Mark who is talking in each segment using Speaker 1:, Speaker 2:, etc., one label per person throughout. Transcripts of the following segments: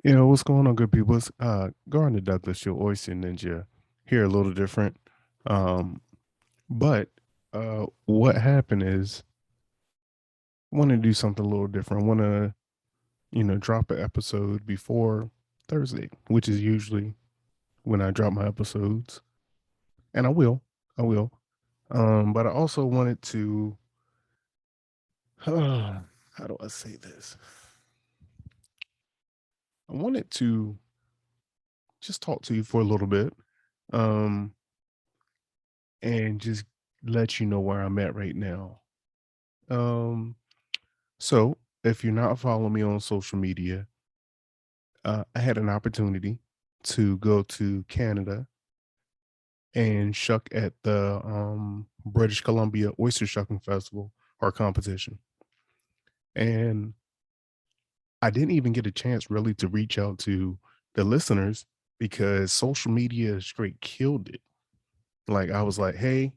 Speaker 1: What's going on, good people? It's Garner Douglas, your Oyster Ninja, here a little different. Um, but what happened is I want to do something a little different. I want to, drop an episode before Thursday, which is usually when I drop my episodes, and I will. But I also wanted to, how do I say this? I wanted to just talk to you for a little bit. Um, and just let you know where I'm at right now. Um, so if you're not following me on social media, I had an opportunity to go to Canada and shuck at the British Columbia Oyster Shucking Festival or competition. And I didn't even get a chance really to reach out to the listeners because social media straight killed it. Like I was like, hey,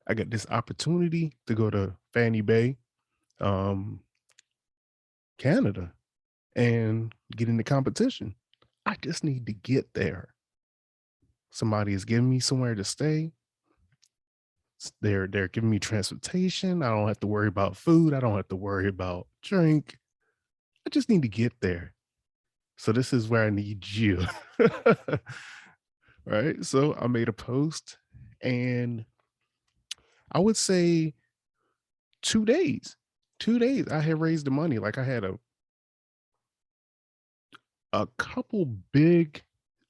Speaker 1: I got this opportunity to go to Fanny Bay, um, Canada and get in the competition. I just need to get there. Somebody is giving me somewhere to stay. They're giving me transportation. I don't have to worry about food. I don't have to worry about drink. I just need to get there. So this is where I need you. Right? So I made a post and I would say 2 days. 2 days I had raised the money. Like I had a couple big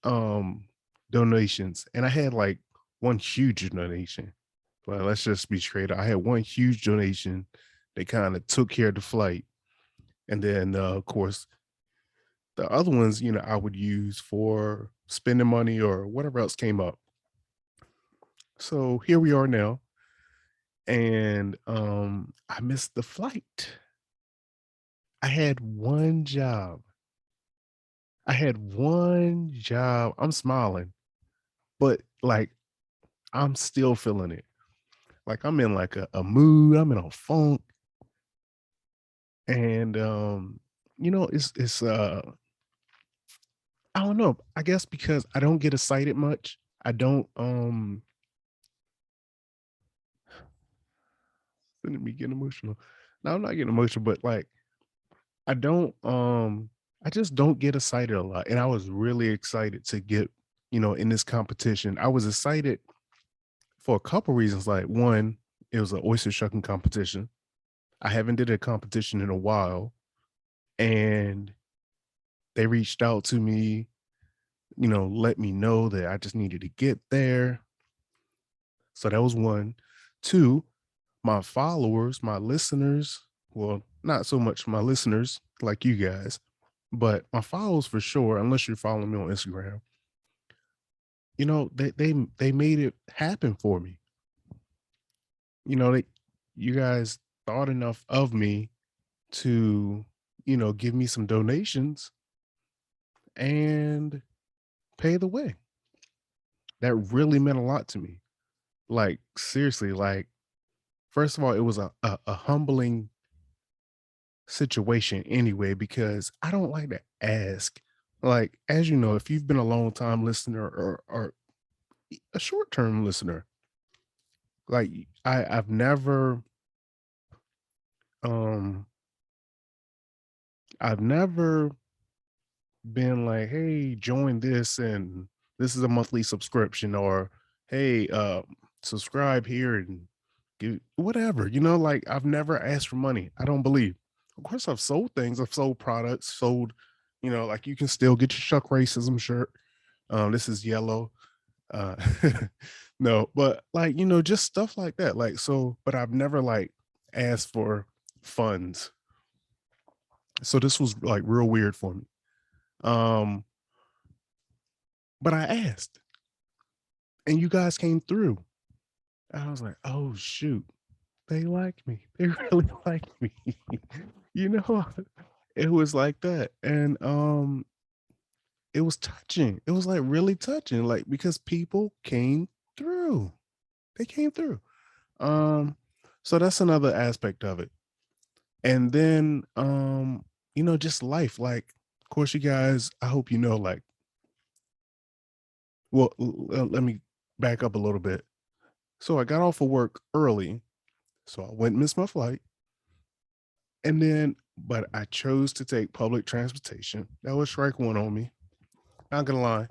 Speaker 1: um donations and I had like one huge donation. Well, let's just be straight. I had one huge donation. They kind of took care of the flight. And then of course the other ones, I would use for spending money or whatever else came up. So here we are now. And I missed the flight. I had one job. I had one job. I'm smiling, but like I'm still feeling it. Like I'm in like a mood, I'm in a funk. And it's I don't know. I guess because I don't get excited much. I don't let me get emotional. No, I'm not getting emotional, but like I don't I just don't get excited a lot. And I was really excited to get, in this competition. I was excited for a couple reasons. Like one, it was an oyster shucking competition. I haven't did a competition in a while. And they reached out to me, let me know that I just needed to get there. So that was one. Two, my followers, my listeners, well, not so much my listeners like you guys, but my followers for sure, unless you're following me on Instagram, they made it happen for me. You guys thought enough of me to, give me some donations and pay the way. That really meant a lot to me. Like seriously, like first of all, it was a humbling situation anyway, because I don't like to ask. Like, as you know, if you've been a long time listener or a short term listener, like I've never um I've never been like, hey, join this and this is a monthly subscription, or hey, subscribe here and give whatever, like I've never asked for money. I don't believe. Of course, I've sold things, I've sold products, sold, like you can still get your Shuck Racism shirt. This is yellow. Uh no, but like, just stuff like that. Like, so, but I've never like asked for funds. So this was like real weird for me. Um, but I asked and you guys came through. I was like, oh shoot, they like me. They really like me. you know, it was like that. And it was touching. It was like really touching, like because people came through. They came through. Um, so that's another aspect of it. And then just life. Like course, you guys, I hope you know, like, well, let me back up a little bit. So I got off of work early, so I went and missed my flight. And then, but I chose to take public transportation. That was strike one on me. Not gonna lie.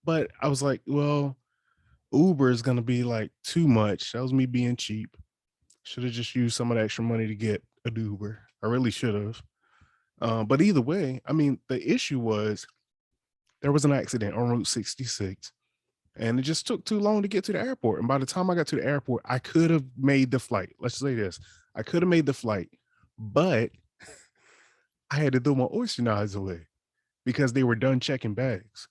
Speaker 1: But I was like, well, Uber is gonna be like too much. That was me being cheap. Should have just used some of the extra money to get an Uber. I really should have. But either way, I mean, the issue was there was an accident on Route 66 and it just took too long to get to the airport. And by the time I got to the airport, I could have made the flight. Let's say this, I could have made the flight, but I had to throw my oyster knives away because they were done checking bags.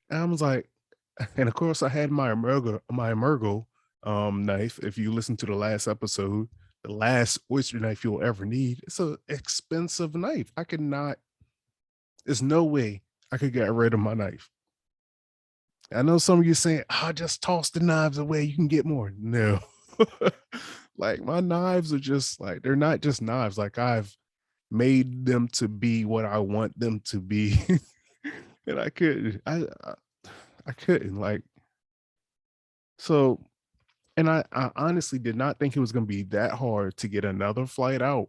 Speaker 1: And I was like, and of course, I had my emergo knife. If you listen to the last episode, the last oyster knife you'll ever need. It's a expensive knife. I could not. There's no way I could get rid of my knife. I know some of you saying, "Oh, just toss the knives away. You can get more." No, like my knives are just like they're not just knives. Like I've made them to be what I want them to be, and I couldn't. I couldn't like so. And I honestly did not think it was going to be that hard to get another flight out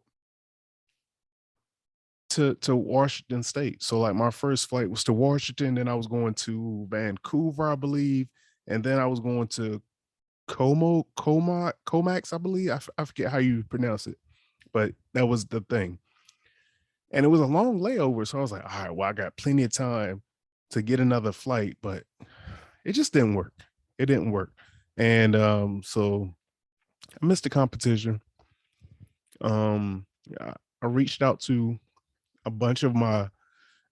Speaker 1: to Washington State. So like my first flight was to Washington, then I was going to Vancouver, I believe, and then I was going to Comax, I believe. I forget how you pronounce it, but that was the thing. And it was a long layover, so I was like, all right, well, I got plenty of time to get another flight, but it just didn't work. It didn't work. And so I missed the competition. Yeah, I reached out to a bunch of my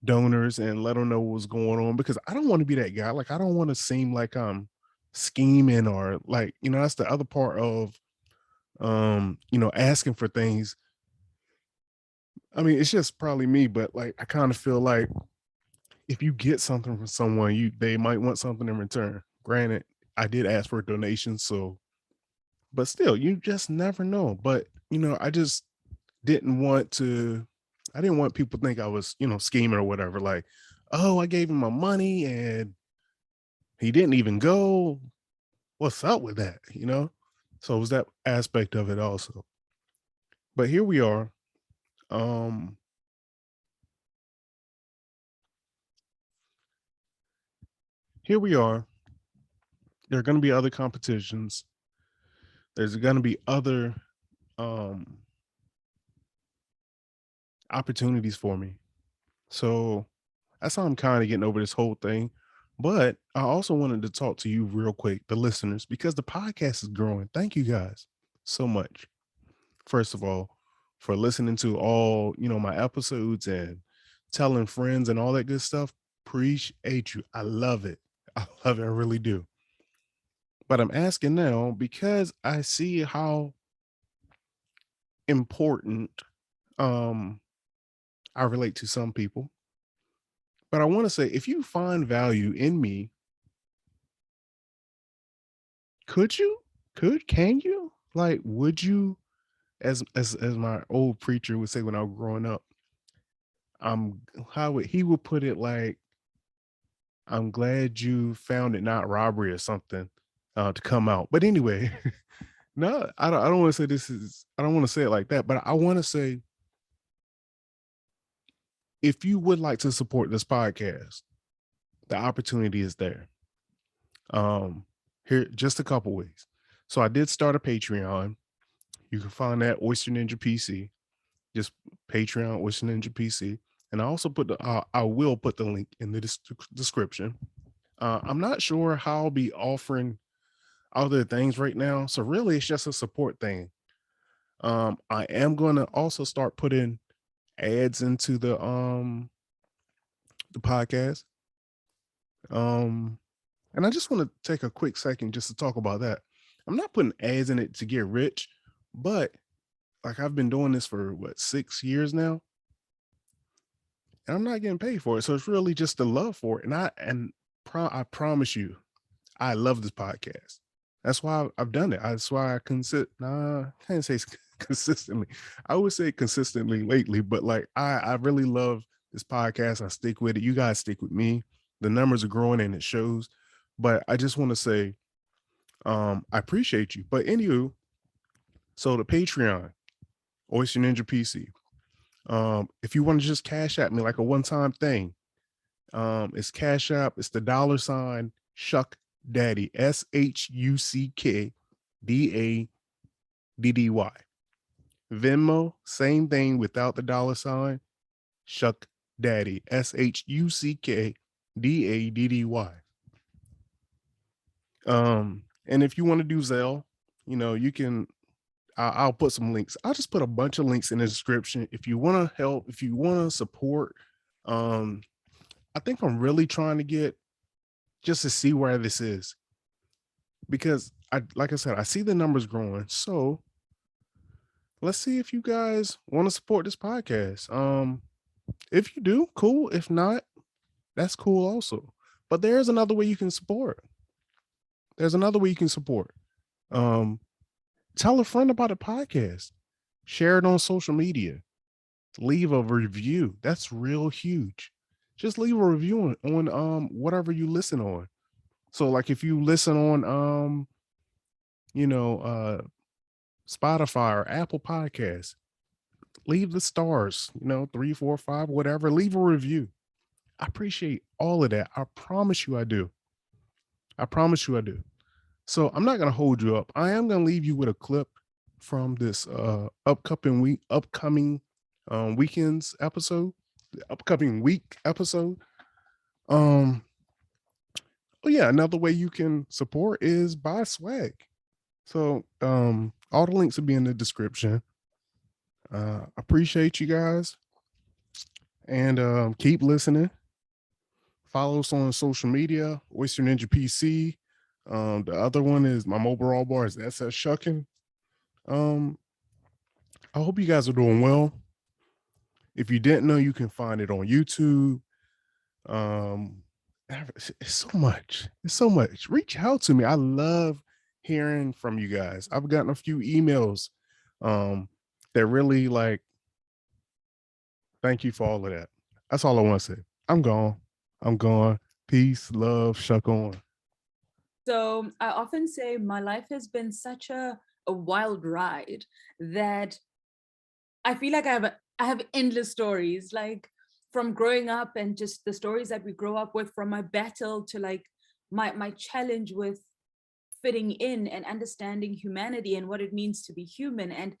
Speaker 1: donors and let them know what was going on because I don't want to be that guy. Like I don't want to seem like I'm scheming or like, that's the other part of asking for things. I mean, it's just probably me, but like I kind of feel like if you get something from someone, they might want something in return. Granted, I did ask for a donation, so but still, you just never know. But I just didn't want to I didn't want people to think I was, scheming or whatever. Like, oh, I gave him my money and he didn't even go. What's up with that? So it was that aspect of it also. But here we are. Um, here we are. There are gonna be other competitions. There's gonna be other um opportunities for me. So that's how I'm kind of getting over this whole thing. But I also wanted to talk to you real quick, the listeners, because the podcast is growing. Thank you guys so much. First of all, for listening to all, my episodes and telling friends and all that good stuff. Appreciate you. I love it. I love it. I really do. But I'm asking now because I see how important um I relate to some people. But I want to say if you find value in me, could you? Can you? Like, would you, as my old preacher would say when I was growing up, how would he would put it like, I'm glad you found it not robbery or something to come out. But anyway, no, I don't want to say I don't want to say it like that, but I want to say if you would like to support this podcast, the opportunity is there. Here, just a couple ways. So I did start a Patreon. You can find that Oyster Ninja PC, just Patreon Oyster Ninja PC. And I also I will put the link in the description. I'm not sure how I'll be offering other things right now. So really it's just a support thing. I am going to also start putting ads into the podcast. And I just want to take a quick second just to talk about that. I'm not putting ads in it to get rich, but like I've been doing this for what 6 years now, and I'm not getting paid for it. So it's really just the love for it. And I promise you, I love this podcast. That's why I've done it. That's why I can't say consistently. I would say consistently lately, but like I really love this podcast. I stick with it. You guys stick with me. The numbers are growing and it shows. But I just want to say, I appreciate you. But anywho, so the Patreon, Oyster Ninja PC. If you want to just cash at me like a one-time thing, it's Cash App, it's the $ Shuck Daddy, SHUCKDADDY. Venmo, same thing without the $ Shuck Daddy, SHUCKDADDY. And if you want to do Zelle, you can. I'll put some links. I'll just put a bunch of links in the description. If you want to help, if you want to support, I think I'm really trying to get just to see where this is, because like I said, I see the numbers growing. So let's see if you guys want to support this podcast. If you do, cool. If not, that's cool also. But there's another way you can support. There's another way you can support. Tell a friend about the podcast. Share it on social media. Leave a review. That's real huge. Just leave a review on whatever you listen on. So like if you listen on Spotify or Apple Podcasts, leave the stars, 3, 4, 5, whatever. Leave a review. I appreciate all of that. I promise you I do. I promise you I do. So I'm not gonna hold you up. I am gonna leave you with a clip from this upcoming weekends episode, the upcoming week episode. Oh yeah, another way you can support is buy swag. So all the links will be in the description. Appreciate you guys, and keep listening. Follow us on social media, Oyster Ninja PC. The other one is my mobile bar is SS Shucking. I hope you guys are doing well. If you didn't know, you can find it on YouTube. It's so much. It's so much. Reach out to me. I love hearing from you guys. I've gotten a few emails that really like, thank you for all of that. That's all I want to say. I'm gone. I'm gone. Peace, love, shuck on.
Speaker 2: So I often say my life has been such a wild ride that I feel like I have endless stories, like from growing up and just the stories that we grow up with, from my battle to like my challenge with fitting in and understanding humanity and what it means to be human and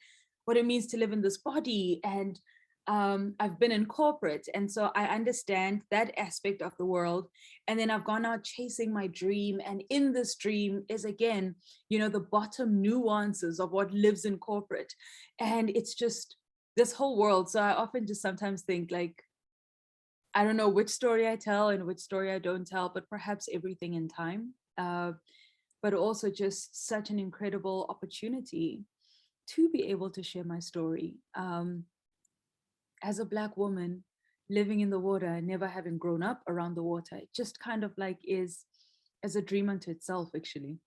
Speaker 2: what it means to live in this body. And I've been in corporate, and so I understand that aspect of the world. And then I've gone out chasing my dream, and in this dream is again, the bottom nuances of what lives in corporate, and it's just this whole world. So I often just sometimes think like, I don't know which story I tell and which story I don't tell, but perhaps everything in time. But also just such an incredible opportunity to be able to share my story. As a Black woman living in the water, never having grown up around the water, it just kind of like is as a dream unto itself, actually.